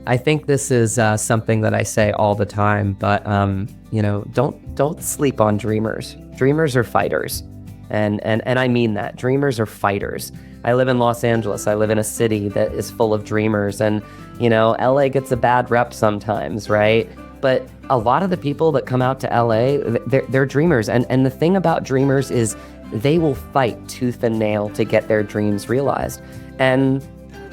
I think this is something that I say all the time, but don't sleep on dreamers. Dreamers are fighters, and I mean that. Dreamers are fighters. I live in Los Angeles. I live in a city that is full of dreamers, and LA gets a bad rep sometimes, right? But a lot of the people that come out to LA, they're dreamers, and the thing about dreamers is they will fight tooth and nail to get their dreams realized. And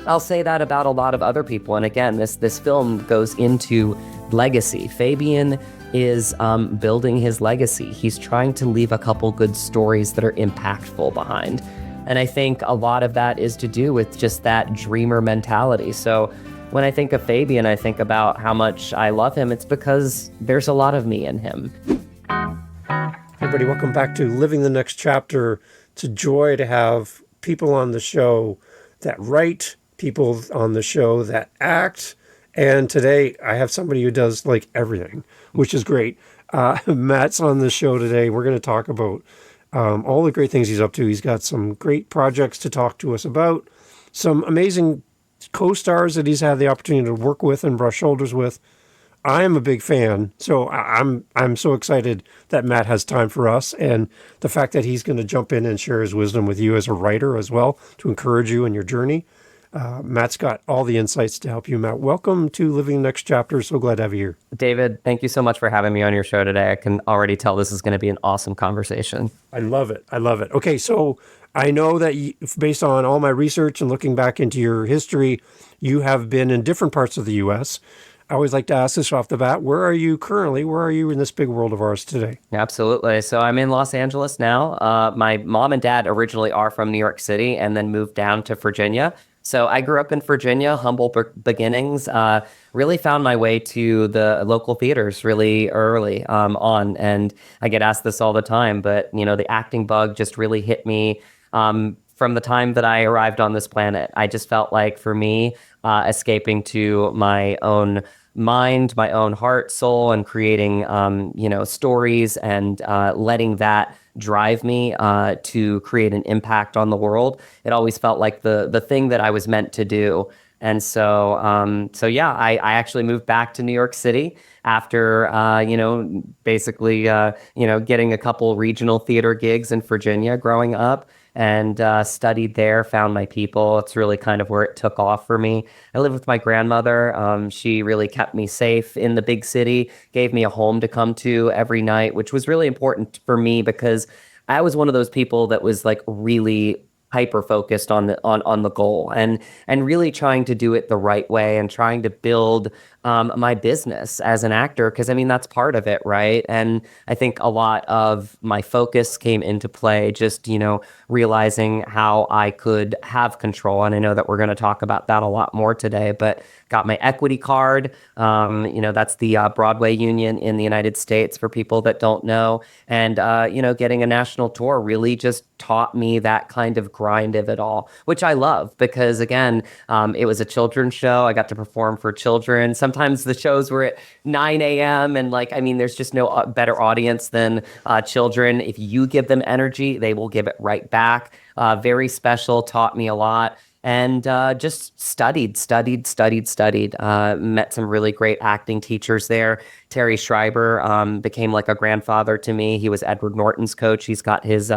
I'll say that about a lot of other people. And again, this film goes into legacy. Fabian is building his legacy. He's trying to leave a couple good stories that are impactful behind. And I think a lot of that is to do with just that dreamer mentality. So when I think of Fabian, I think about how much I love him. It's because there's a lot of me in him. Hey everybody, welcome back to Living the Next Chapter. It's a joy to have people on the show that write, people on the show that act, and today I have somebody who does like everything, which is great. Matt's on the show today. We're going to talk about all the great things he's up to. He's got some great projects to talk to us about, some amazing co-stars that he's had the opportunity to work with and brush shoulders with. I am a big fan, so I'm so excited that Matt has time for us, and the fact that he's going to jump in and share his wisdom with you as a writer as well to encourage you in your journey. Matt's got all the insights to help you. Matt, welcome to Living the Next Chapter. So glad to have you here. David, thank you so much for having me on your show today. I can already tell this is going to be an awesome conversation. I love it. I love it. Okay, so I know that based on all my research and looking back into your history, you have been in different parts of the U.S. I always like to ask this off the bat. Where are you currently? Where are you in this big world of ours today? Absolutely. So I'm in Los Angeles now. My mom and dad originally are from New York City and then moved down to Virginia. So I grew up in Virginia, humble beginnings, really found my way to the local theaters really early on. And I get asked this all the time, but the acting bug just really hit me from the time that I arrived on this planet. I just felt like for me, escaping to my own mind, my own heart, soul, and creating, stories and letting that drive me to create an impact on the world. It always felt like the thing that I was meant to do. And so I actually moved back to New York City after, basically, getting a couple regional theater gigs in Virginia growing up. And studied there, found my people. It's really kind of where it took off for me. I lived with my grandmother. She really kept me safe in the big city, gave me a home to come to every night, which was really important for me because I was one of those people that was like really hyper focused on the goal and really trying to do it the right way and trying to build my business as an actor, because that's part of it, right? And I think a lot of my focus came into play just realizing how I could have control. And I know that we're going to talk about that a lot more today, but got my equity card. That's the Broadway union in the United States for people that don't know. And getting a national tour really just taught me that kind of grind of it all, which I love because again, it was a children's show. I got to perform for children. Sometimes the shows were at 9 a.m. and there's just no better audience than children. If you give them energy, they will give it right back. Very special, taught me a lot. And just studied. Met some really great acting teachers there. Terry Schreiber became like a grandfather to me. He was Edward Norton's coach. He's got his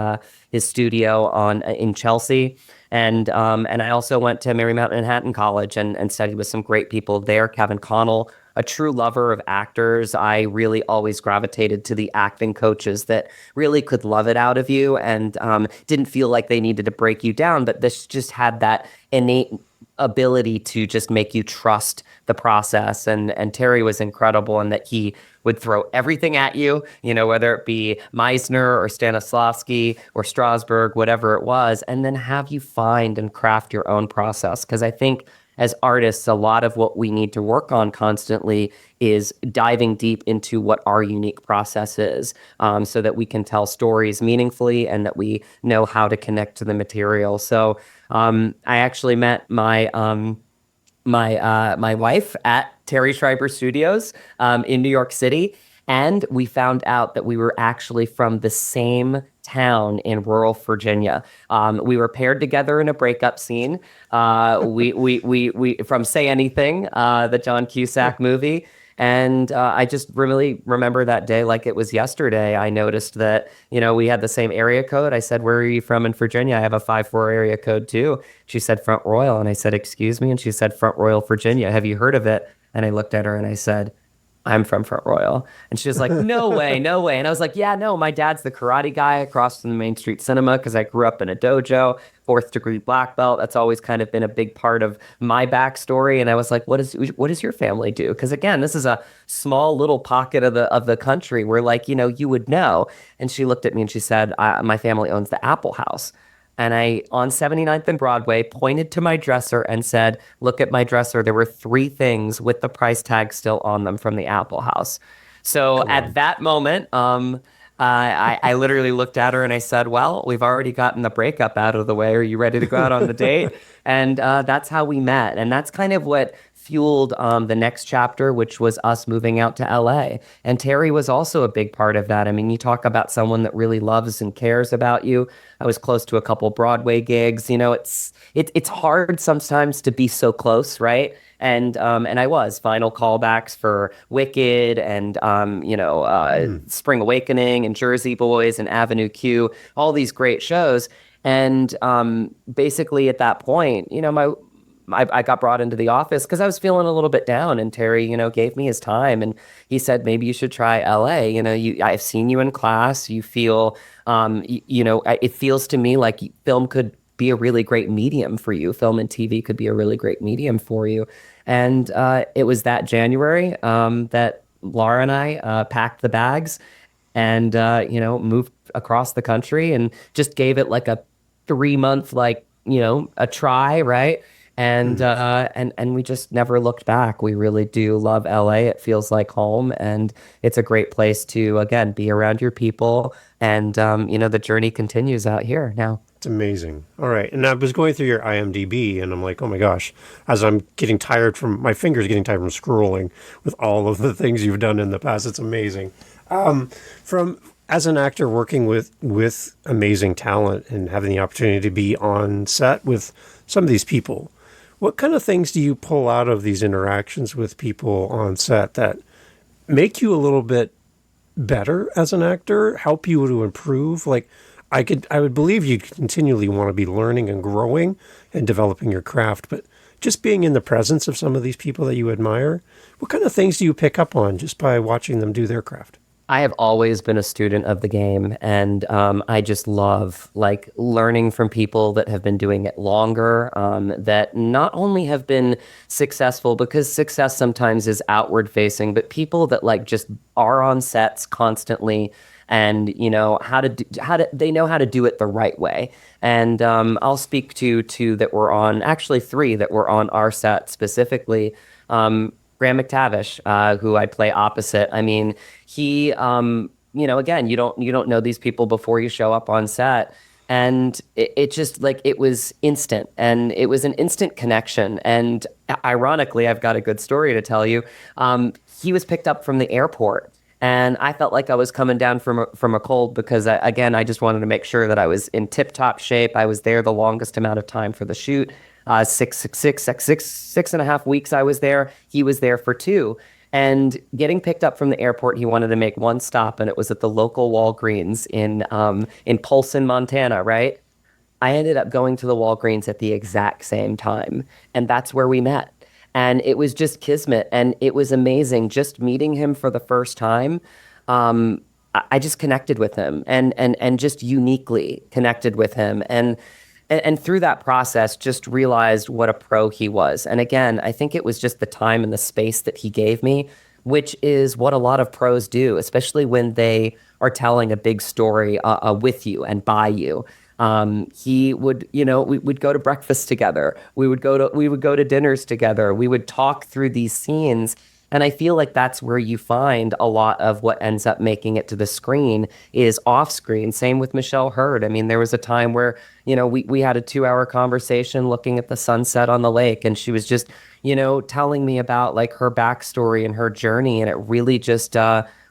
studio in Chelsea. And I also went to Marymount Manhattan College and studied with some great people there. Kevin Connell, a true lover of actors. I really always gravitated to the acting coaches that really could love it out of you and didn't feel like they needed to break you down, but this just had that innate ability to just make you trust the process. And Terry was incredible in that he would throw everything at you, whether it be Meisner or Stanislavski or Strasberg, whatever it was, and then have you find and craft your own process. Because I think as artists, a lot of what we need to work on constantly is diving deep into what our unique process is, so that we can tell stories meaningfully and that we know how to connect to the material. So I actually met my wife at Terry Schreiber Studios in New York City. And we found out that we were actually from the same town in rural Virginia. We were paired together in a breakup scene. We from Say Anything, the John Cusack movie. And I just really remember that day like it was yesterday. I noticed that, we had the same area code. I said, "Where are you from in Virginia?" "I have a 5-4 area code too." She said, "Front Royal." And I said, "Excuse me?" And she said, "Front Royal, Virginia. Have you heard of it?" And I looked at her and I said, "I'm from Front Royal." And she was like, "No way, no way." And I was like, "Yeah, no, my dad's the karate guy across from the Main Street Cinema because I grew up in a dojo, fourth degree black belt. That's always kind of been a big part of my backstory." And I was like, what does your family do?" Because again, this is a small little pocket of the country where like, you would know. And she looked at me and she said, "My family owns the Apple House." And I, on 79th and Broadway, pointed to my dresser and said, "Look at my dresser. There were 3 things with the price tag still on them from the Apple House." So at that moment, I literally looked at her and I said, "Well, we've already gotten the breakup out of the way. Are you ready to go out on the date?" And that's how we met. And that's kind of what fueled the next chapter, which was us moving out to LA. And Terry was also a big part of that. I mean, you talk about someone that really loves and cares about you. I was close to a couple Broadway gigs. It's hard sometimes to be so close, right? And I was final callbacks for Wicked and Spring Awakening and Jersey Boys and Avenue Q, all these great shows. And basically at that point, I got brought into the office because I was feeling a little bit down, and Terry, gave me his time, and he said, "Maybe you should try LA. I've seen you in class. You feel, it feels to me like film could be a really great medium for you. Film and TV could be a really great medium for you." And it was that January that Laura and I packed the bags and moved across the country and just gave it like a 3-month a try, right? And we just never looked back. We really do love LA. It feels like home, and it's a great place to again be around your people. And the journey continues out here now. It's amazing. All right. And I was going through your IMDb and I'm like, oh my gosh, as I'm getting tired from my fingers getting tired from scrolling with all of the things you've done in the past. It's amazing. From as an actor working with amazing talent and having the opportunity to be on set with some of these people, what kind of things do you pull out of these interactions with people on set that make you a little bit better as an actor, help you to improve? Like, I would believe you continually want to be learning and growing and developing your craft, but just being in the presence of some of these people that you admire, what kind of things do you pick up on just by watching them do their craft? I have always been a student of the game, and I just love learning from people that have been doing it longer, that not only have been successful, because success sometimes is outward facing, but people that just are on sets constantly and they know how to do it the right way. And I'll speak to 2 that were on, actually 3 that were on our set specifically. Graham McTavish, who I play opposite. I mean, he, again, you don't know these people before you show up on set. And it just it was instant, and it was an instant connection. And ironically, I've got a good story to tell you. He was picked up from the airport, and I felt like I was coming down from a cold because I just wanted to make sure that I was in tip-top shape. I was there the longest amount of time for the shoot. 6.5 weeks I was there. He was there for 2. And getting picked up from the airport, he wanted to make one stop, and it was at the local Walgreens in Polson, Montana, right? I ended up going to the Walgreens at the exact same time, and that's where we met. And it was just kismet, and it was amazing just meeting him for the first time. I just connected with him, and just uniquely connected with him. And through that process, just realized what a pro he was. And again, I think it was just the time and the space that he gave me, which is what a lot of pros do, especially when they are telling a big story with you and by you. He would, we would go to breakfast together. We would go to dinners together. We would talk through these scenes. And I feel like that's where you find a lot of what ends up making it to the screen is off screen. Same with Michelle Hurd. I mean, there was a time where, we had a 2-hour conversation looking at the sunset on the lake, and she was just, telling me about her backstory and her journey. And it really just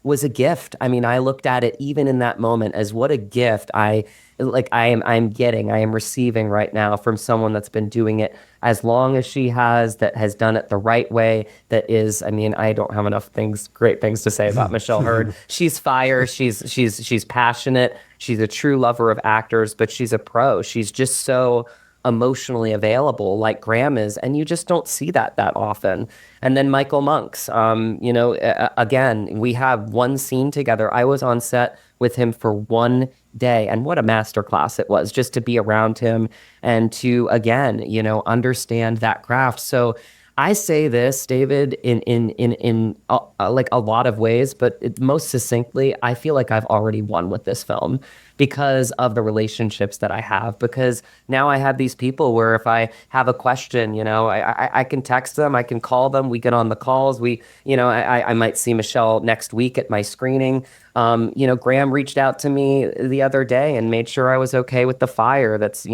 was a gift. I mean, I looked at it even in that moment as what a gift I am receiving right now from someone that's been doing it as long as she has, that has done it the right way, that is, I mean, I don't have enough great things to say about Michelle Hurd. She's fire, she's passionate, she's a true lover of actors, but she's a pro. She's just so emotionally available like Graham is, and you just don't see that often. And then Michael Monks, again, we have one scene together. I was on set with him for one day, and what a masterclass it was just to be around him and to, again, understand that craft. So I say this, David, in like a lot of ways, but most succinctly, I feel like I've already won with this film because of the relationships that I have. Because now I have these people where if I have a question, I can text them, I can call them, we get on the calls. I might see Michelle next week at my screening. Graham reached out to me the other day and made sure I was okay with the fire that's,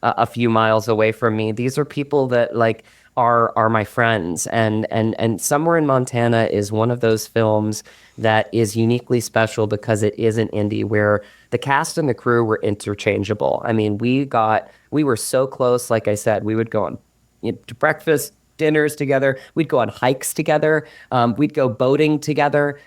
a few miles away from me. These are people that are my friends, and Somewhere in Montana is one of those films that is uniquely special because it is an indie where the cast and the crew were interchangeable. I mean, we were so close. Like I said, we would go on to breakfast, dinners together. We'd go on hikes together. We'd go boating together.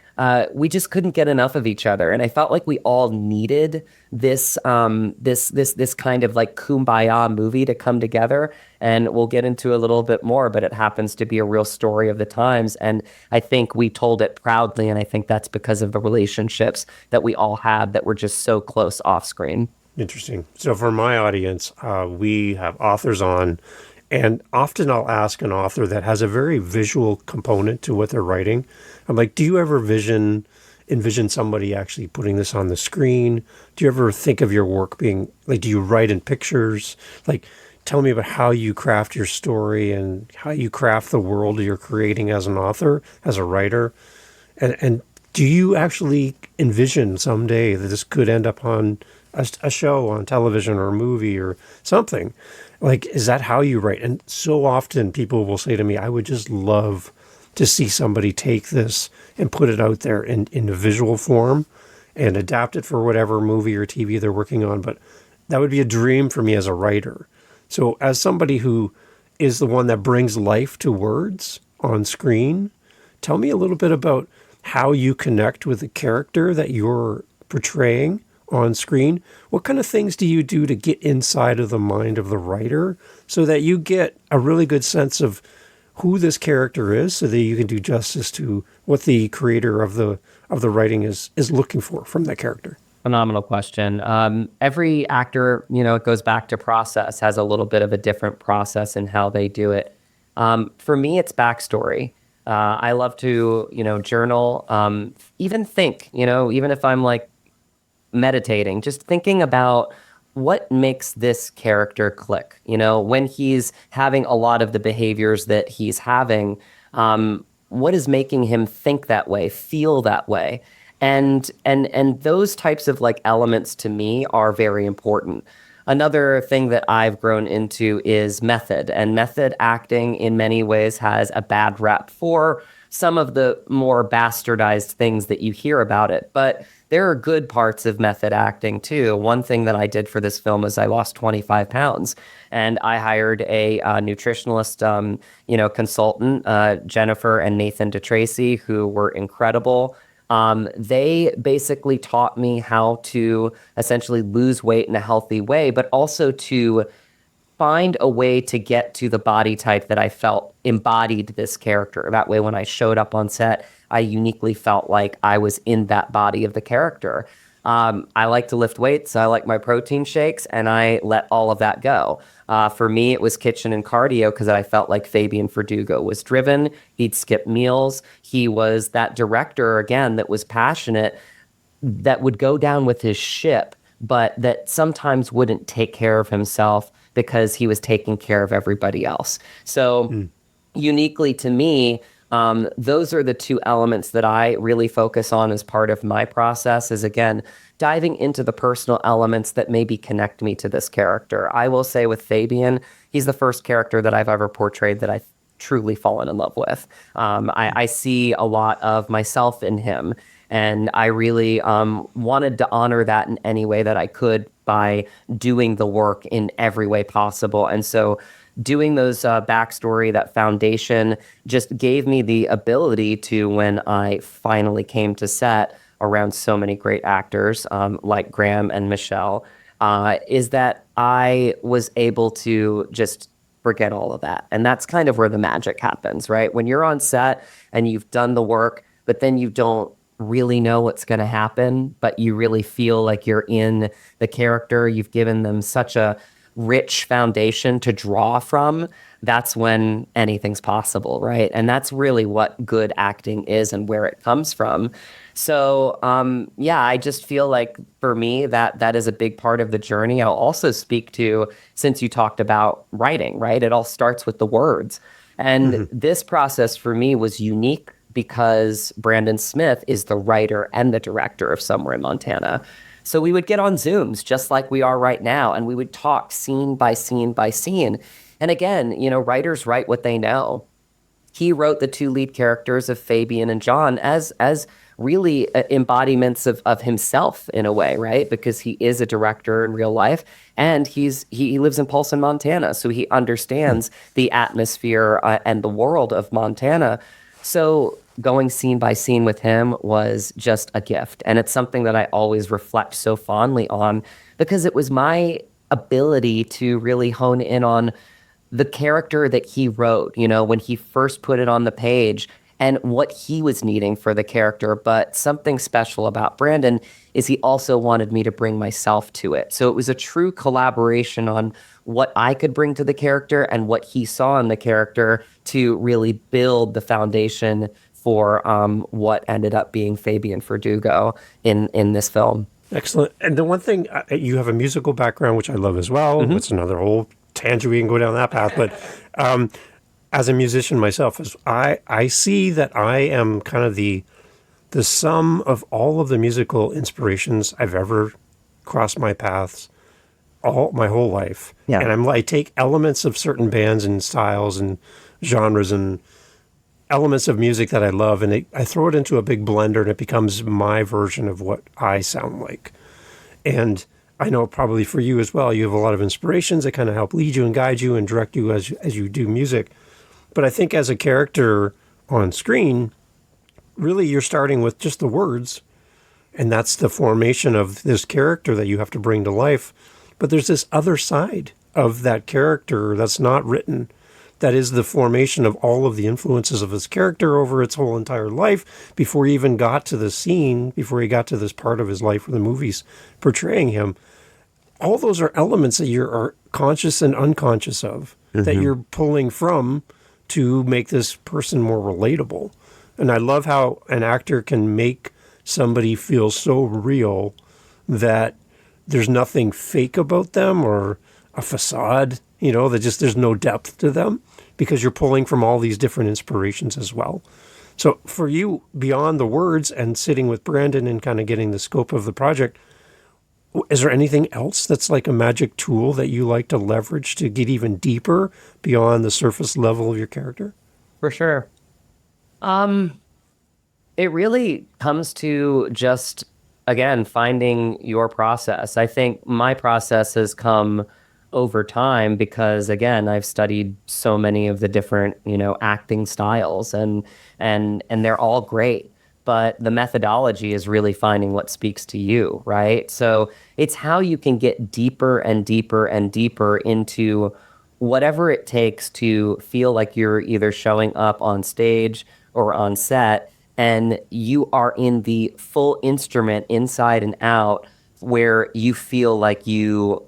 We just couldn't get enough of each other, and I felt like we all needed this this kind of like kumbaya movie to come together. And we'll get into a little bit more, but it happens to be a real story of the times, and I think we told it proudly, and I think that's because of the relationships that we all had that were just so close off screen. Interesting. So for my audience, we have authors on, and often I'll ask an author that has a very visual component to what they're writing. I'm like, do you ever envision somebody actually putting this on the screen? Do you ever think of your work being like, do you write in pictures? Like, tell me about how you craft your story and how you craft the world you're creating as an author, as a writer. And do you actually envision someday that this could end up on a show on television or a movie or something? Like, is that how you write? And so often people will say to me, I would just love to see somebody take this and put it out there in a visual form and adapt it for whatever movie or TV they're working on. But that would be a dream for me as a writer. So as somebody who is the one that brings life to words on screen, tell me a little bit about how you connect with the character that you're portraying on screen. What kind of things do you do to get inside of the mind of the writer so that you get a really good sense of who this character is, so that you can do justice to what the creator of the writing is looking for from that character? Phenomenal question. Every actor, it goes back to process, has a little bit of a different process in how they do it. For me, it's backstory. I love to, journal, even think, even if I'm like meditating, just thinking about what makes this character click, when he's having a lot of the behaviors that he's having, what is making him think that way, feel that way? And those types of like elements to me are very important. Another thing that I've grown into is method, and method acting in many ways has a bad rep for some of the more bastardized things that you hear about it. But there are good parts of method acting too. One thing that I did for this film is I lost 25 pounds, and I hired a nutritionalist, consultant, Jennifer and Nathan DeTracy, who were incredible. They basically taught me how to essentially lose weight in a healthy way, but also to find a way to get to the body type that I felt embodied this character. That way, when I showed up on set, I uniquely felt like I was in that body of the character. I like to lift weights, I like my protein shakes, and I let all of that go. For me, it was kitchen and cardio because I felt like Fabian Verdugo was driven. He'd skip meals. He was that director, again, that was passionate, that would go down with his ship, but that sometimes wouldn't take care of himself because he was taking care of everybody else. So uniquely to me, those are the two elements that I really focus on as part of my process, is again, diving into the personal elements that maybe connect me to this character. I will say with Fabian, he's the first character that I've ever portrayed that I've truly fallen in love with. I see a lot of myself in him. And I really wanted to honor that in any way that I could by doing the work in every way possible. And so doing those backstory, that foundation, just gave me the ability to, when I finally came to set around so many great actors like Graham and Michelle, is that I was able to just forget all of that. And that's kind of where the magic happens, right? When you're on set and you've done the work, but then you don't really know what's going to happen, but you really feel like you're in the character, you've given them such a rich foundation to draw from, that's when anything's possible, right? And that's really what good acting is and where it comes from. So, yeah, I just feel like for me that is a big part of the journey. I'll also speak to, since you talked about writing, right? It all starts with the words. And this process for me was unique because Brandon Smith is the writer and the director of Somewhere in Montana. So we would get on Zooms just like we are right now, and we would talk scene by scene by scene. And again, writers write what they know. He wrote the two lead characters of Fabian and John as really embodiments of himself in a way, right? Because he is a director in real life, and he lives in Polson, Montana, so he understands the atmosphere and the world of Montana. So going scene by scene with him was just a gift. And it's something that I always reflect so fondly on, because it was my ability to really hone in on the character that he wrote, when he first put it on the page, and what he was needing for the character. But something special about Brandon is he also wanted me to bring myself to it. So it was a true collaboration on what I could bring to the character and what he saw in the character to really build the foundation for what ended up being Fabian Verdugo in this film. Excellent. And the one thing, you have a musical background, which I love as well. It's another whole tangent. We can go down that path. But as a musician myself, I see that I am kind of the sum of all of the musical inspirations I've ever crossed my paths my whole life. Yeah. And I take elements of certain bands and styles and genres and elements of music that I love, and I throw it into a big blender, and it becomes my version of what I sound like. And I know probably for you as well, you have a lot of inspirations that kind of help lead you and guide you and direct you as you do music. But I think as a character on screen, really you're starting with just the words, and that's the formation of this character that you have to bring to life. But there's this other side of that character that's not written, that is the formation of all of the influences of his character over its whole entire life before he even got to the scene, before he got to this part of his life where the movie's portraying him. All those are elements that you're conscious and unconscious of, that you're pulling from to make this person more relatable. And I love how an actor can make somebody feel so real that there's nothing fake about them or a facade, that just there's no depth to them, because you're pulling from all these different inspirations as well. So for you, beyond the words and sitting with Brandon and kind of getting the scope of the project, is there anything else that's like a magic tool that you like to leverage to get even deeper beyond the surface level of your character? For sure. It really comes to just, again, finding your process. I think my process has come over time because, again, I've studied so many of the different, acting styles, and they're all great. But the methodology is really finding what speaks to you, right? So it's how you can get deeper and deeper and deeper into whatever it takes to feel like you're either showing up on stage or on set, and you are in the full instrument inside and out, where you feel like you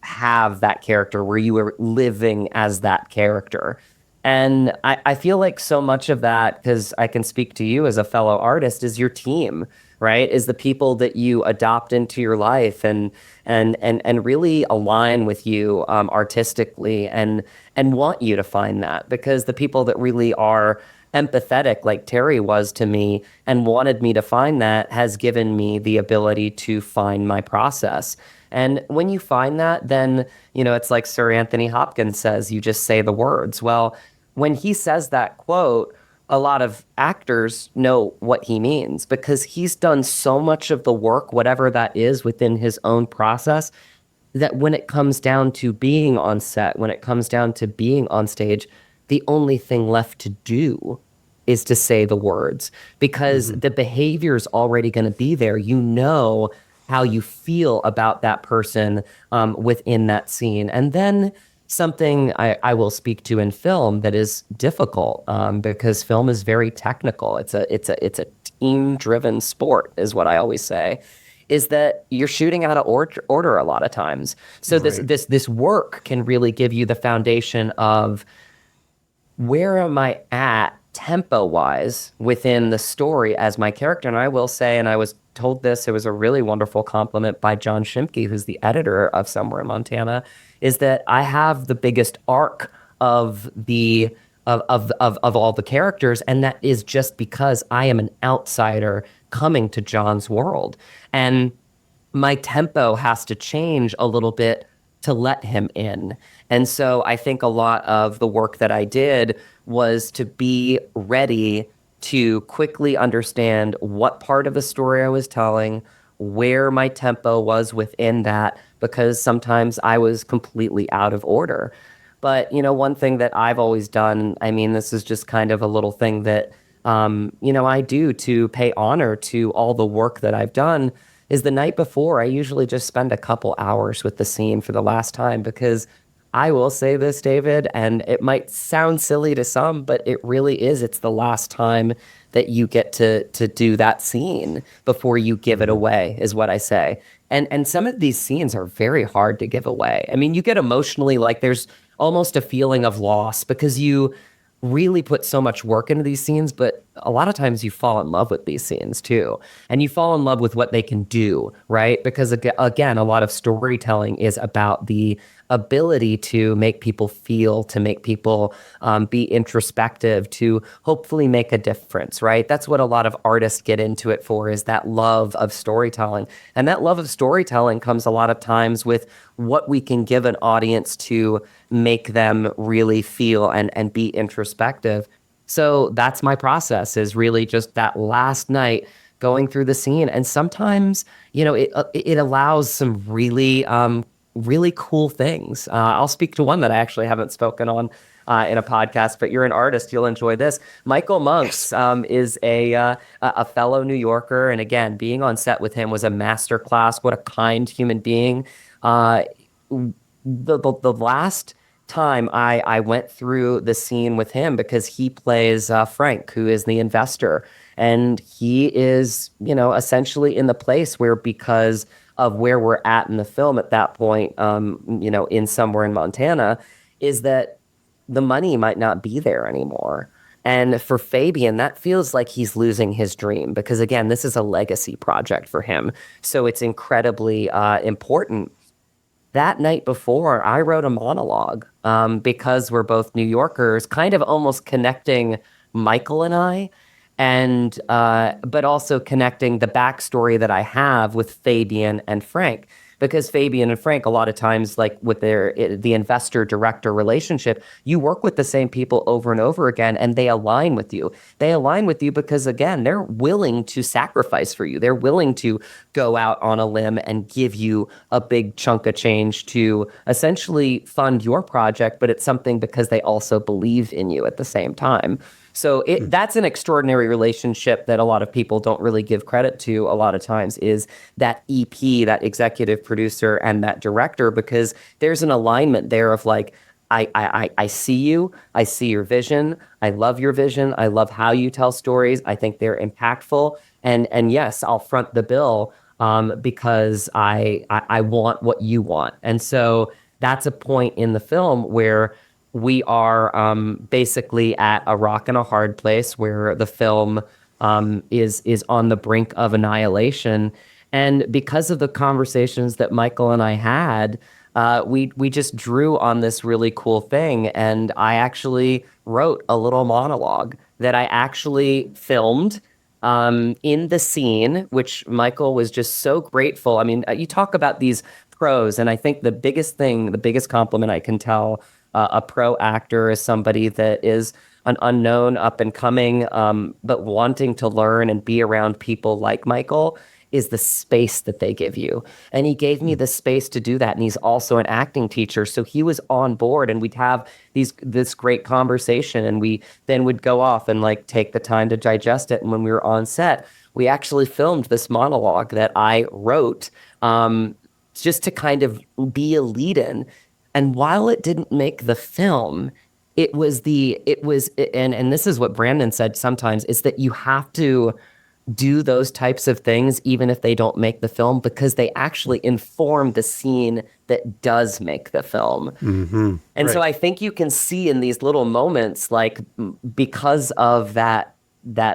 have that character, where you are living as that character. And I feel like so much of that, because I can speak to you as a fellow artist, is your team, right? Is the people that you adopt into your life and really align with you artistically and want you to find that. Because the people that really are empathetic, like Terry was to me, and wanted me to find that, has given me the ability to find my process. And when you find that, then, it's like Sir Anthony Hopkins says, you just say the words. Well, when he says that quote, a lot of actors know what he means because he's done so much of the work, whatever that is within his own process, that when it comes down to being on set, when it comes down to being on stage, the only thing left to do is to say the words because the behavior's already going to be there. You know how you feel about that person within that scene. And then something I will speak to in film that is difficult because film is very technical. It's a team-driven sport, is what I always say, is that you're shooting out of order a lot of times. So Right. this work can really give you the foundation of where am I at tempo wise within the story as my character. And I will say, and I was told this, it was a really wonderful compliment by John Shimke, who's the editor of Somewhere in Montana, is that I have the biggest arc of the of all the characters, and that is just because I am an outsider coming to John's world. And my tempo has to change a little bit to let him in. And so I think a lot of the work that I did was to be ready to quickly understand what part of the story I was telling, where my tempo was within that, because sometimes I was completely out of order. But, one thing that I've always done, I mean, this is just kind of a little thing that, I do to pay honor to all the work that I've done is the night before, I usually just spend a couple hours with the scene for the last time because I will say this, David, and it might sound silly to some, but it really is. It's the last time that you get to do that scene before you give it away, is what I say. And some of these scenes are very hard to give away. I mean, you get emotionally like there's almost a feeling of loss because you really put so much work into these scenes, but a lot of times you fall in love with these scenes too. And you fall in love with what they can do, right? Because again, a lot of storytelling is about the ability to make people feel, to make people be introspective, to hopefully make a difference, right? That's what a lot of artists get into it for, is that love of storytelling. And that love of storytelling comes a lot of times with what we can give an audience to make them really feel and be introspective. So that's my process, is really just that last night going through the scene. And sometimes, it allows some really cool things. I'll speak to one that I actually haven't spoken on in a podcast, but you're an artist, you'll enjoy this. Michael Monks is a fellow New Yorker. And again, being on set with him was a masterclass. What a kind human being. The last time I went through the scene with him, because he plays Frank, who is the investor, and he is, essentially in the place where, because of where we're at in the film at that point, in Somewhere in Montana, is that the money might not be there anymore. And for Fabian, that feels like he's losing his dream because, again, this is a legacy project for him. So it's incredibly important. That night before, I wrote a monologue because we're both New Yorkers, kind of almost connecting Michael and I, and but also connecting the backstory that I have with Fabian and Frank. Because Fabian and Frank, a lot of times, like with the investor-director relationship, you work with the same people over and over again, and they align with you. They align with you because, again, they're willing to sacrifice for you. They're willing to go out on a limb and give you a big chunk of change to essentially fund your project, but it's something because they also believe in you at the same time. So that's an extraordinary relationship that a lot of people don't really give credit to a lot of times, is that EP, that executive producer, and that director, because there's an alignment there of like, I see you, I see your vision, I love your vision, I love how you tell stories, I think they're impactful, and yes, I'll front the bill because I want what you want. And so that's a point in the film where we are basically at a rock and a hard place where the film is on the brink of annihilation. And because of the conversations that Michael and I had, we just drew on this really cool thing. And I actually wrote a little monologue that I actually filmed in the scene, which Michael was just so grateful. I mean, you talk about these pros, and I think the biggest compliment I can tell a pro actor is somebody that is an unknown up and coming, but wanting to learn and be around people like Michael is the space that they give you. And he gave me the space to do that. And he's also an acting teacher. So he was on board and we'd have this great conversation and we then would go off and like take the time to digest it. And when we were on set, we actually filmed this monologue that I wrote just to kind of be a lead in. And while it didn't make the film, and this is what Brandon said sometimes, is that you have to do those types of things even if they don't make the film because they actually inform the scene that does make the film. And so I think you can see in these little moments, like because of that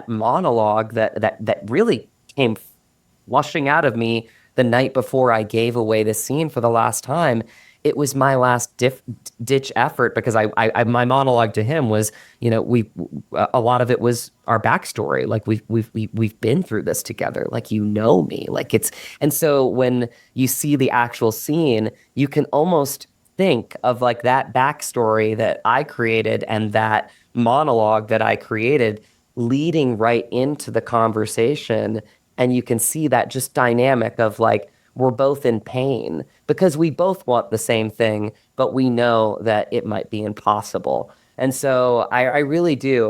monologue that really came flushing out of me the night before I gave away the scene for the last time. It was my last ditch effort because I my monologue to him was, a lot of it was our backstory. Like we've been through this together. Like, me, like and so when you see the actual scene, you can almost think of like that backstory that I created and that monologue that I created leading right into the conversation. And you can see that just dynamic of like, we're both in pain because we both want the same thing, but we know that it might be impossible. And so I really do.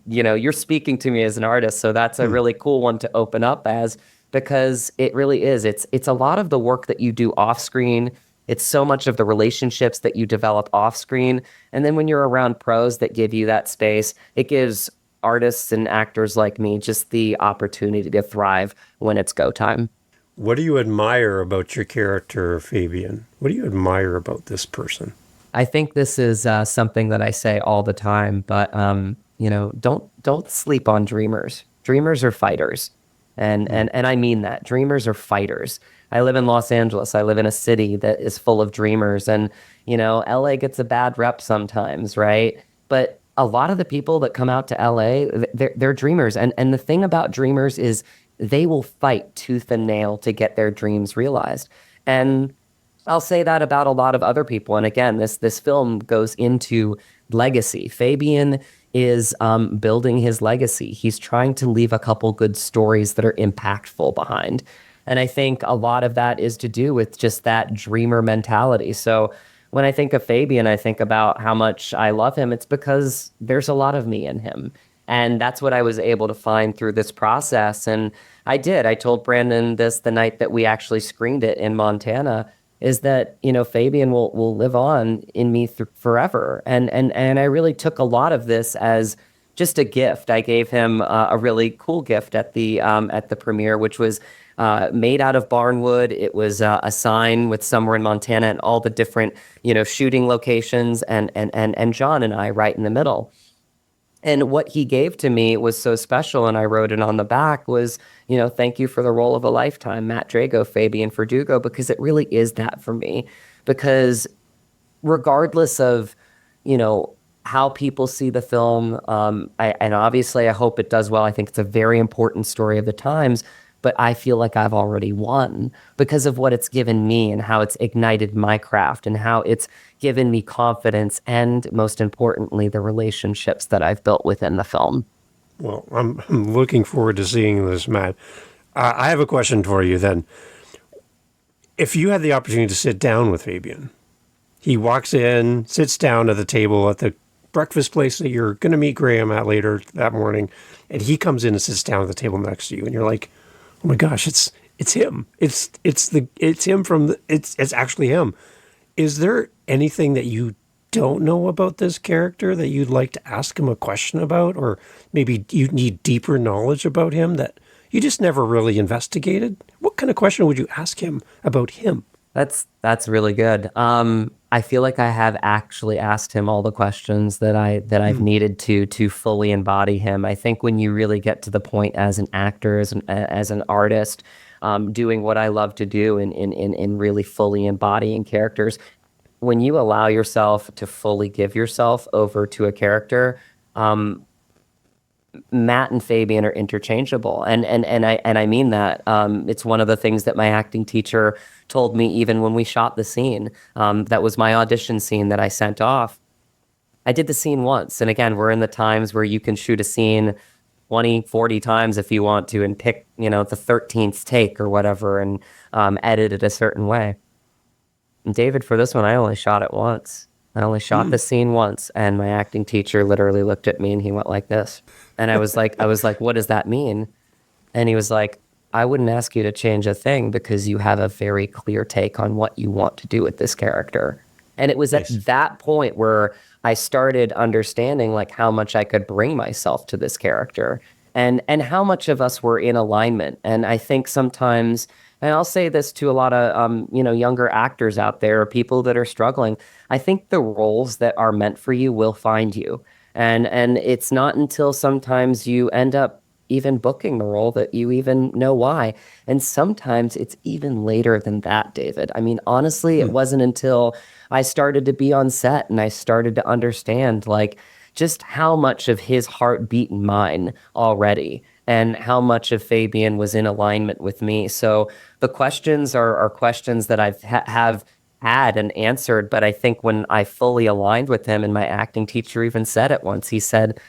You're speaking to me as an artist, so that's a really cool one to open up as, because it really is. It's a lot of the work that you do off screen. It's so much of the relationships that you develop off screen. And then when you're around pros that give you that space, it gives artists and actors like me just the opportunity to thrive when it's go time. What do you admire about your character, Fabian? What do you admire about this person? I think this is something that I say all the time, but don't sleep on dreamers. Dreamers are fighters, and I mean that. Dreamers are fighters. I live in Los Angeles. I live in a city that is full of dreamers, and LA gets a bad rep sometimes, right? But a lot of the people that come out to LA, they're dreamers, and the thing about dreamers is they will fight tooth and nail to get their dreams realized. And I'll say that about a lot of other people. And again, this film goes into legacy. Fabian is building his legacy. He's trying to leave a couple good stories that are impactful behind. And I think a lot of that is to do with just that dreamer mentality. So when I think of Fabian, I think about how much I love him. It's because there's a lot of me in him. And that's what I was able to find through this process. And I did. I told Brandon this the night that we actually screened it in Montana, is that, Fabian will live on in me forever. And I really took a lot of this as just a gift. I gave him a really cool gift at the premiere, which was made out of barnwood. It was a sign with somewhere in Montana and all the different, shooting locations and John and I right in the middle. And what he gave to me was so special, and I wrote it on the back, was, thank you for the role of a lifetime, Matt Drago, Fabian Verdugo, because it really is that for me. Because regardless of, how people see the film, and obviously I hope it does well. I think it's a very important story of the times, but I feel like I've already won because of what it's given me and how it's ignited my craft and how it's given me confidence and, most importantly, the relationships that I've built within the film. Well, I'm looking forward to seeing this, Matt. I have a question for you then. If you had the opportunity to sit down with Fabian, he walks in, sits down at the table at the breakfast place that you're going to meet Graham at later that morning, and he comes in and sits down at the table next to you, and you're like, oh my gosh, it's him. It's actually him. Is there anything that you don't know about this character that you'd like to ask him a question about, or maybe you need deeper knowledge about him that you just never really investigated? What kind of question would you ask him about him? That's really good. I feel like I have actually asked him all the questions that I've needed to fully embody him. I think when you really get to the point as an actor, as an artist, doing what I love to do in really fully embodying characters, when you allow yourself to fully give yourself over to a character, Matt and Fabian are interchangeable, and I mean that. It's one of the things that my acting teacher told me even when we shot the scene. That was my audition scene that I sent off. I did the scene once. And again, we're in the times where you can shoot a scene 20, 40 times if you want to and pick, the 13th take or whatever and edit it a certain way. And David, for this one, I only shot it once. I only shot the scene once, and my acting teacher literally looked at me and he went like this. And I was like, what does that mean? And he was like, I wouldn't ask you to change a thing because you have a very clear take on what you want to do with this character. And it was at Nice. that point where I started understanding like how much I could bring myself to this character and how much of us were in alignment. And I think sometimes, and I'll say this to a lot of younger actors out there, or people that are struggling, I think the roles that are meant for you will find you. And it's not until sometimes you end up even booking the role that you even know why. And sometimes it's even later than that, David. I mean, honestly, it wasn't until I started to be on set and I started to understand like just how much of his heart beat in mine already and how much of Fabian was in alignment with me. So the questions are questions that have had and answered, but I think when I fully aligned with him, and my acting teacher even said it once, he said,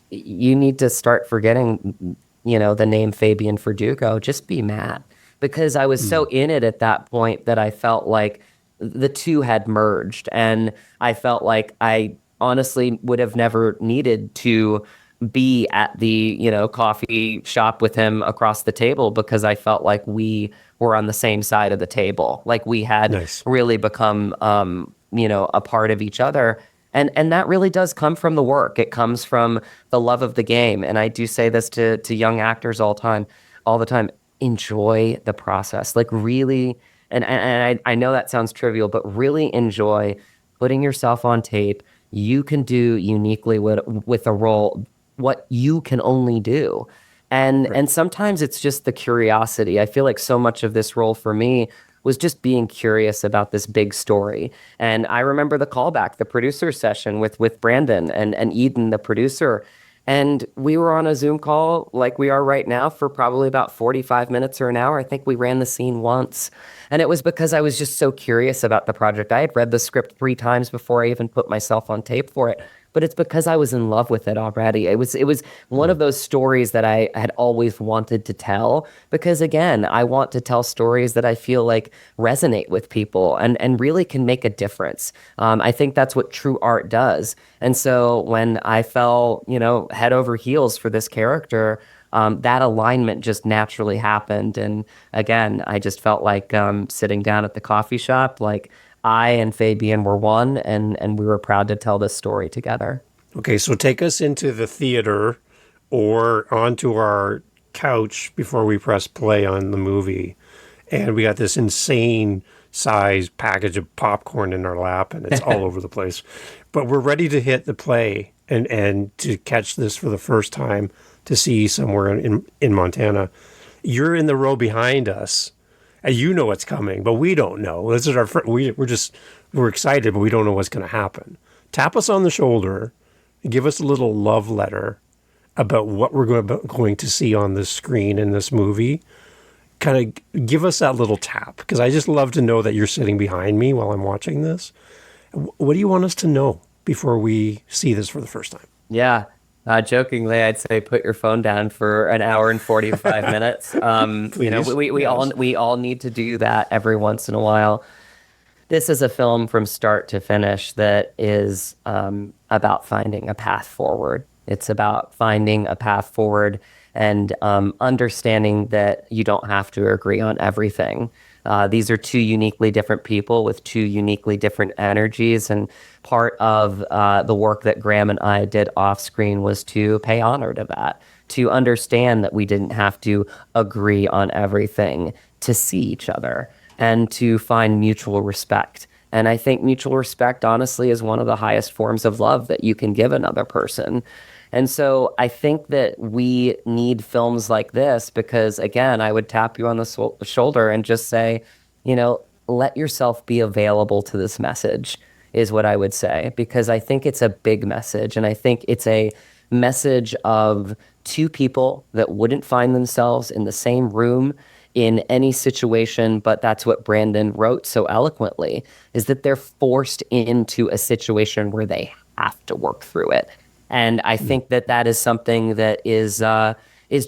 you need to start forgetting, the name Fabian Verdugo. Just be Matt. Because I was so in it at that point that I felt like the two had merged. And I felt like I honestly would have never needed to be at the, coffee shop with him across the table because I felt like we were on the same side of the table. Like we had Nice. really become, a part of each other. And that really does come from the work. It comes from the love of the game. And I do say this to young actors all the time. Enjoy the process. Like really, and I know that sounds trivial, but really enjoy putting yourself on tape. You can do uniquely with a role what you can only do. And sometimes it's just the curiosity. I feel like so much of this role for me was just being curious about this big story. And I remember the callback, the producer session with Brandon and Eden, the producer. And we were on a Zoom call like we are right now for probably about 45 minutes or an hour. I think we ran the scene once. And it was because I was just so curious about the project. I had read the script 3 times before I even put myself on tape for it. But it's because I was in love with it already. It was one of those stories that I had always wanted to tell because again, I want to tell stories that I feel like resonate with people and really can make a difference. I think that's what true art does. And so when I fell, head over heels for this character, that alignment just naturally happened. And again, I just felt like sitting down at the coffee shop, like I and Fabian were one, and we were proud to tell this story together. Okay, so take us into the theater or onto our couch before we press play on the movie. And we got this insane size package of popcorn in our lap, and it's all over the place. But we're ready to hit the play and to catch this for the first time to see somewhere in Montana. You're in the row behind us. And you know what's coming, but we don't know. This is we're excited, but we don't know what's going to happen. Tap us on the shoulder, give us a little love letter about what we're going to see on the screen in this movie. Kind of give us that little tap, because I just love to know that you're sitting behind me while I'm watching this. What do you want us to know before we see this for the first time? Yeah. Jokingly, I'd say put your phone down for an hour and 45 minutes. Please. We Yes. all need to do that every once in a while. This is a film from start to finish that is about finding a path forward. It's about finding a path forward and understanding that you don't have to agree on everything. These are two uniquely different people with two uniquely different energies. And part of the work that Graham and I did off screen was to pay honor to that, to understand that we didn't have to agree on everything to see each other and to find mutual respect. And I think mutual respect, honestly, is one of the highest forms of love that you can give another person. And so I think that we need films like this because, again, I would tap you on the shoulder and just say, let yourself be available to this message is what I would say, because I think it's a big message. And I think it's a message of two people that wouldn't find themselves in the same room in any situation, but that's what Brandon wrote so eloquently, is that they're forced into a situation where they have to work through it. And I think that that is something that is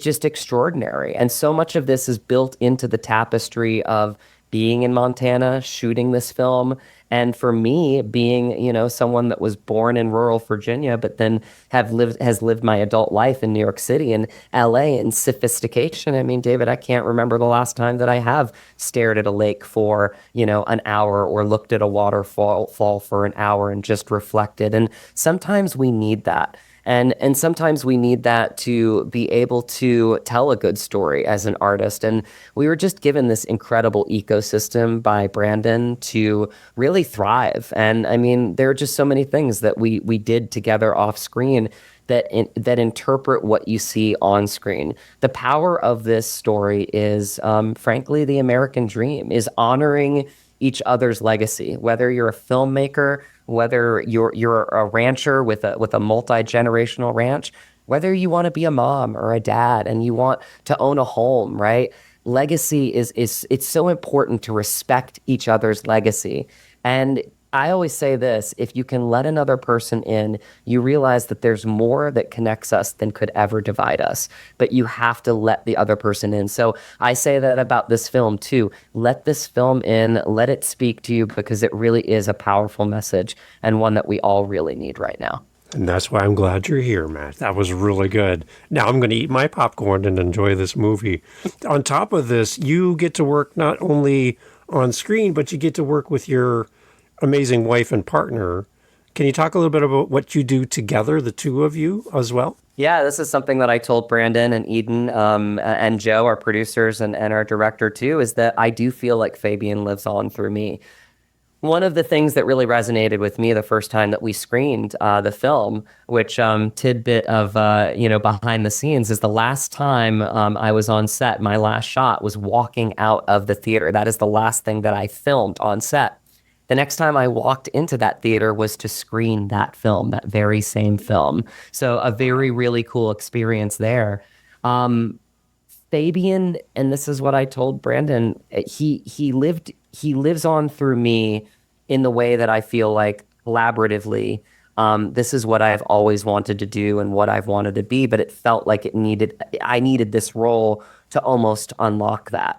just extraordinary. And so much of this is built into the tapestry of being in Montana, shooting this film. And for me, being, someone that was born in rural Virginia, but then has lived my adult life in New York City and LA in sophistication. I mean, David, I can't remember the last time that I have stared at a lake for, an hour or looked at a waterfall fall for an hour and just reflected. And sometimes we need that. And sometimes we need that to be able to tell a good story as an artist. And we were just given this incredible ecosystem by Brandon to really thrive. And I mean, there are just so many things that we did together off screen that interpret what you see on screen. The power of this story is, frankly, the American dream is honoring each other's legacy, whether you're a filmmaker, whether you're a rancher with a multi-generational ranch, whether you want to be a mom or a dad and you want to own a home, right? Legacy is it's so important to respect each other's legacy. And I always say this, if you can let another person in, you realize that there's more that connects us than could ever divide us. But you have to let the other person in. So I say that about this film too. Let this film in, let it speak to you because it really is a powerful message and one that we all really need right now. And that's why I'm glad you're here, Matt. That was really good. Now I'm going to eat my popcorn and enjoy this movie. On top of this, you get to work not only on screen, but you get to work with your amazing wife and partner. Can you talk a little bit about what you do together, the two of you as well? Yeah, this is something that I told Brandon and Eden and Joe, our producers and our director too, is that I do feel like Fabian lives on through me. One of the things that really resonated with me the first time that we screened the film, which tidbit of behind the scenes, is the last time I was on set, my last shot was walking out of the theater. That is the last thing that I filmed on set. The next time I walked into that theater was to screen that film, that very same film. So a very, really cool experience there. Fabian, and this is what I told Brandon, he lives on through me in the way that I feel like collaboratively, this is what I've always wanted to do and what I've wanted to be, but it felt like I needed this role to almost unlock that.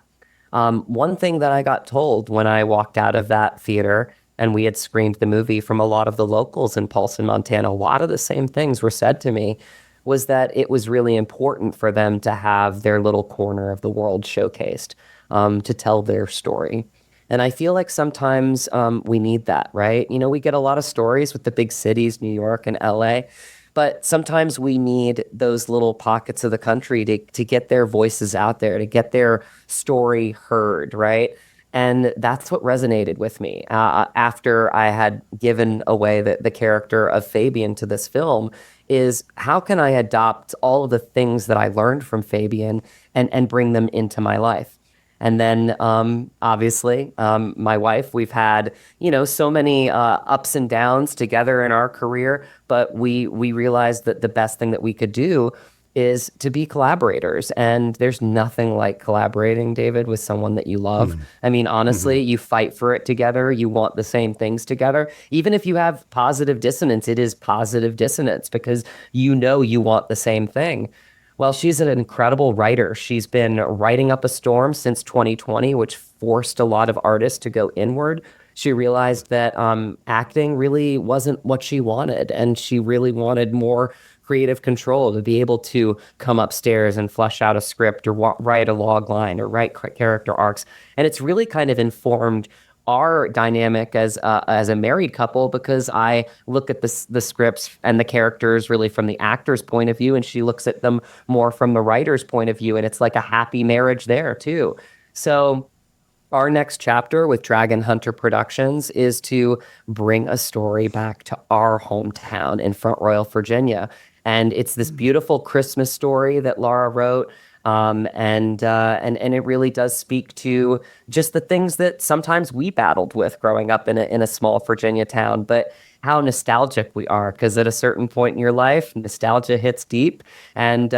One thing that I got told when I walked out of that theater and we had screened the movie from a lot of the locals in Paulson, Montana, a lot of the same things were said to me, was that it was really important for them to have their little corner of the world showcased, to tell their story. And I feel like sometimes we need that, right? We get a lot of stories with the big cities, New York and LA, but sometimes we need those little pockets of the country to get their voices out there, to get their story heard, right? And that's what resonated with me. After I had given away the character of Fabian to this film, is how can I adopt all of the things that I learned from Fabian and bring them into my life? And then, obviously, my wife, we've had, so many ups and downs together in our career, but we realized that the best thing that we could do is to be collaborators. And there's nothing like collaborating, David, with someone that you love. Mm-hmm. I mean, honestly, you fight for it together. You want the same things together. Even if you have positive dissonance, it is positive dissonance because you want the same thing. Well, she's an incredible writer. She's been writing up a storm since 2020, which forced a lot of artists to go inward. She realized that acting really wasn't what she wanted, and she really wanted more creative control to be able to come upstairs and flesh out a script or write a log line or write character arcs. And it's really kind of informed our dynamic as a married couple, because I look at the scripts and the characters really from the actor's point of view, and she looks at them more from the writer's point of view, and it's like a happy marriage there too. So our next chapter with Dragon Hunter Productions is to bring a story back to our hometown in Front Royal, Virginia. And it's this beautiful Christmas story that Laura wrote. And it really does speak to just the things that sometimes we battled with growing up in a small Virginia town, but how nostalgic we are, because at a certain point in your life, nostalgia hits deep, and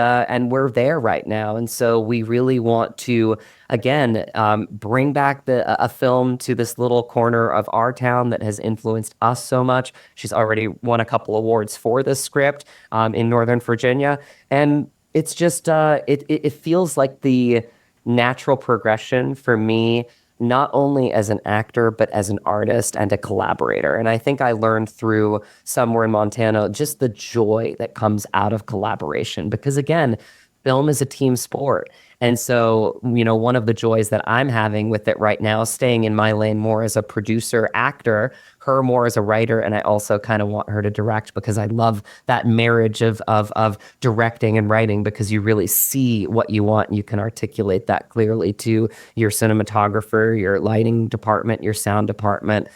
we're there right now. And so we really want to again bring back a film to this little corner of our town that has influenced us so much. She's already won a couple awards for this script in Northern Virginia, and it's just it feels like the natural progression for me, not only as an actor, but as an artist and a collaborator. And I think I learned through Somewhere in Montana just the joy that comes out of collaboration. Because again, film is a team sport. And so, one of the joys that I'm having with it right now, staying in my lane more as a producer, actor, her more as a writer, and I also kind of want her to direct because I love that marriage of directing and writing, because you really see what you want and you can articulate that clearly to your cinematographer, your lighting department, your sound department.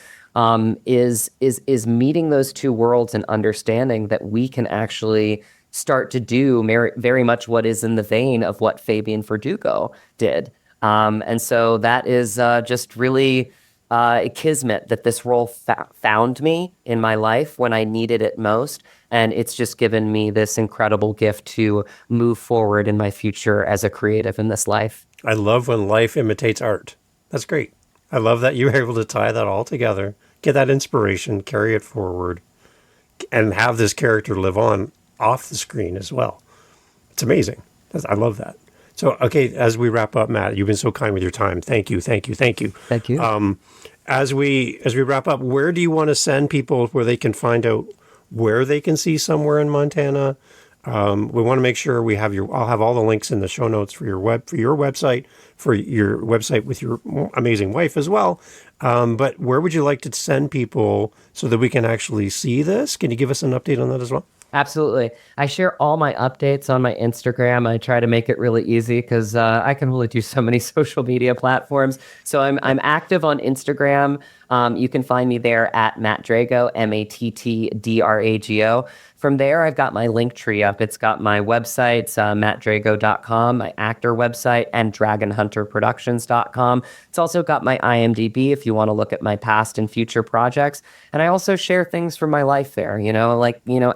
Is meeting those two worlds and understanding that we can actually start to do very much what is in the vein of what Fabian Verdugo did. And so that is just really a kismet that this role found me in my life when I needed it most. And it's just given me this incredible gift to move forward in my future as a creative in this life. I love when life imitates art. That's great. I love that you were able to tie that all together, get that inspiration, carry it forward, and have this character live on off the screen as well. It's amazing. I love that. So, okay, as we wrap up, Matt, you've been so kind with your time. Thank you, thank you, thank you. Thank you. As we wrap up, where do you want to send people where they can find out where they can see Somewhere in Montana? We want to make sure I'll have all the links in the show notes for your website, for your website with your amazing wife as well. But where would you like to send people so that we can actually see this? Can you give us an update on that as well? Absolutely. I share all my updates on my Instagram. I try to make it really easy because I can only do so many social media platforms. So I'm active on Instagram. You can find me there at Matt Drago, MattDrago. From there, I've got my link tree up. It's got my websites, mattdrago.com, my actor website, and dragonhunterproductions.com. It's also got my IMDb if you want to look at my past and future projects. And I also share things from my life there,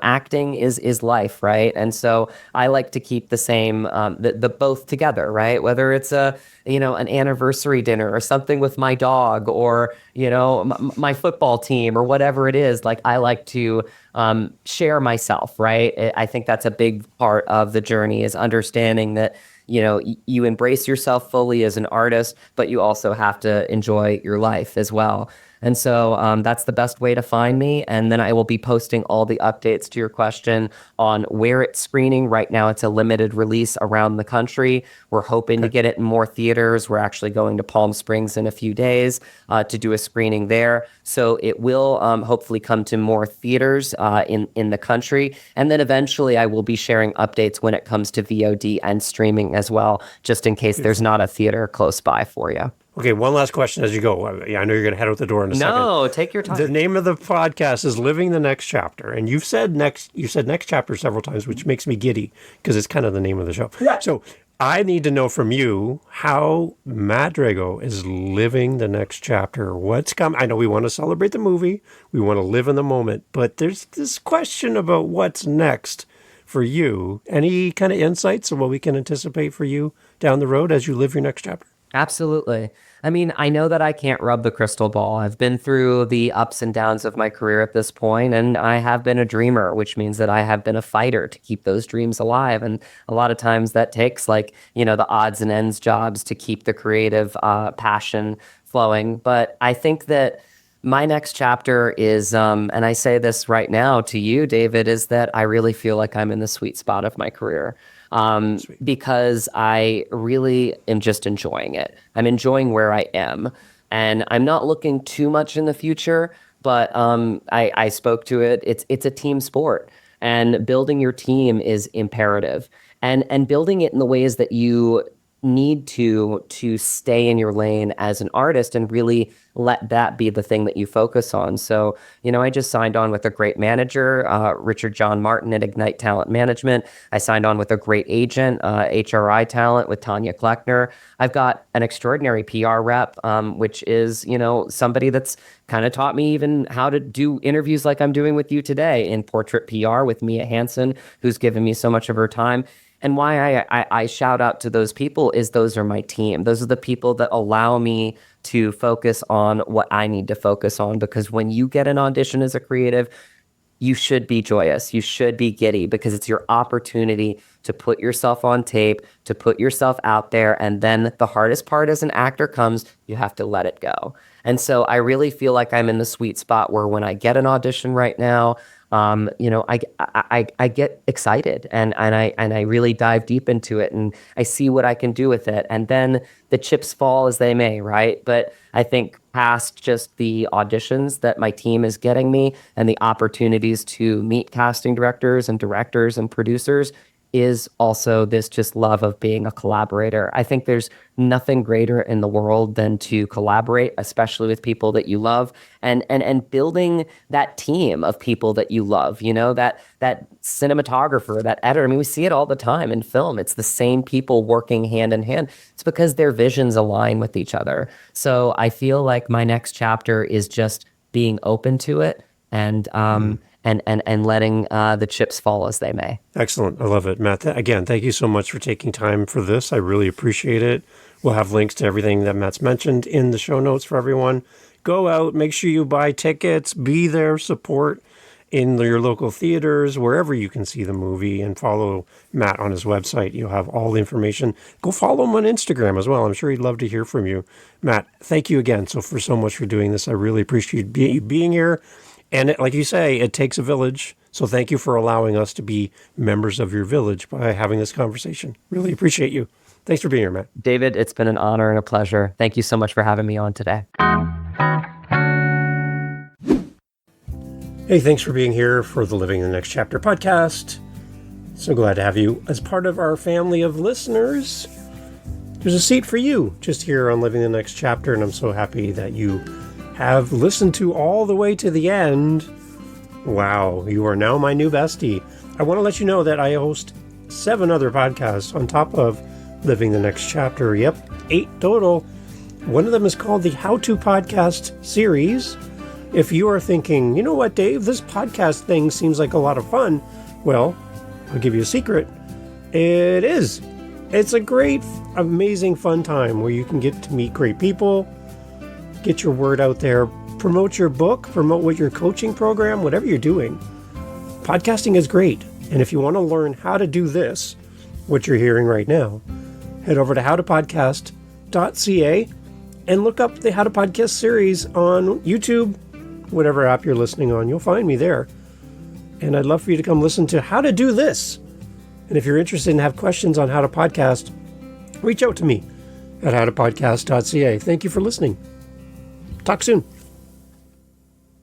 acting is life, right? And so I like to keep the same, the both together, right? Whether it's an anniversary dinner or something with my dog or, my football team or whatever it is, like I like to share myself, right? I think that's a big part of the journey, is understanding that, you embrace yourself fully as an artist, but you also have to enjoy your life as well. And so that's the best way to find me. And then I will be posting all the updates to your question on where it's screening. Right now, it's a limited release around the country. We're hoping to get it in more theaters. We're actually going to Palm Springs in a few days to do a screening there. So it will hopefully come to more theaters in the country. And then eventually I will be sharing updates when it comes to VOD and streaming as well, just in case there's not a theater close by for you. Okay, one last question as you go. I know you're going to head out the door in a second. No, take your time. The name of the podcast is Living the Next Chapter, and you said next chapter several times, which makes me giddy because it's kind of the name of the show. Yeah. So I need to know from you how Matt Drago is living the next chapter. What's coming? I know we want to celebrate the movie, we want to live in the moment, but there's this question about what's next for you. Any kind of insights on what we can anticipate for you down the road as you live your next chapter? Absolutely. I mean, I know that I can't rub the crystal ball. I've been through the ups and downs of my career at this point, and I have been a dreamer, which means that I have been a fighter to keep those dreams alive. And a lot of times that takes the odds and ends jobs to keep the creative passion flowing. But I think that my next chapter is, and I say this right now to you, David, is that I really feel like I'm in the sweet spot of my career. Because I really am just enjoying it. I'm enjoying where I am, and I'm not looking too much in the future, but I spoke to it. It's a team sport, and building your team is imperative, and building it in the ways that you need to stay in your lane as an artist and really let that be the thing that you focus on. So, I just signed on with a great manager, Richard John Martin at Ignite Talent Management. I signed on with a great agent, HRI Talent with Tanya Kleckner. I've got an extraordinary PR rep, which is, somebody that's kind of taught me even how to do interviews like I'm doing with you today in portrait PR with Mia Hansen, who's given me so much of her time. And why I shout out to those people is those are my team. Those are the people that allow me to focus on what I need to focus on. Because when you get an audition as a creative, you should be joyous. You should be giddy because it's your opportunity to put yourself on tape, to put yourself out there. And then the hardest part as an actor comes, you have to let it go. And so I really feel like I'm in the sweet spot where when I get an audition right now, I get excited and I really dive deep into it and I see what I can do with it. And then the chips fall as they may, right? But I think past just the auditions that my team is getting me and the opportunities to meet casting directors and producers is also this just love of being a collaborator. I think there's nothing greater in the world than to collaborate, especially with people that you love, and building that team of people that you love, that cinematographer, that editor. I mean, we see it all the time in film. It's the same people working hand in hand. It's because their visions align with each other. So I feel like my next chapter is just being open to it and letting the chips fall as they may. Excellent. I love it, Matt. Again, thank you so much for taking time for this. I really appreciate it. We'll have links to everything that Matt's mentioned in the show notes for everyone. Go out, make sure you buy tickets, be there, support in your local theaters, wherever you can see the movie, and follow Matt on his website. You'll have all the information. Go follow him on Instagram as well. I'm sure he'd love to hear from you. Matt, thank you again so much for doing this. I really appreciate you being here. And like you say, it takes a village. So thank you for allowing us to be members of your village by having this conversation. Really appreciate you. Thanks for being here, Matt. David, it's been an honor and a pleasure. Thank you so much for having me on today. Hey, thanks for being here for the Living the Next Chapter podcast. So glad to have you as part of our family of listeners. There's a seat for you just here on Living the Next Chapter, and I'm so happy that you have listened to all the way to the end. Wow, you are now my new bestie. I want to let you know that I host 7 other podcasts on top of Living the Next Chapter. Yep, 8 total. One of them is called the How To Podcast series. If you are thinking, you know what, Dave, this podcast thing seems like a lot of fun. Well, I'll give you a secret. It is. It's a great, amazing, fun time where you can get to meet great people, get your word out there, promote your book, promote what your coaching program, whatever you're doing. Podcasting is great. And if you want to learn how to do this, what you're hearing right now, head over to howtopodcast.ca and look up the How to Podcast series on YouTube, whatever app you're listening on. You'll find me there. And I'd love for you to come listen to how to do this. And if you're interested and have questions on how to podcast, reach out to me at howtopodcast.ca. Thank you for listening. Talk soon.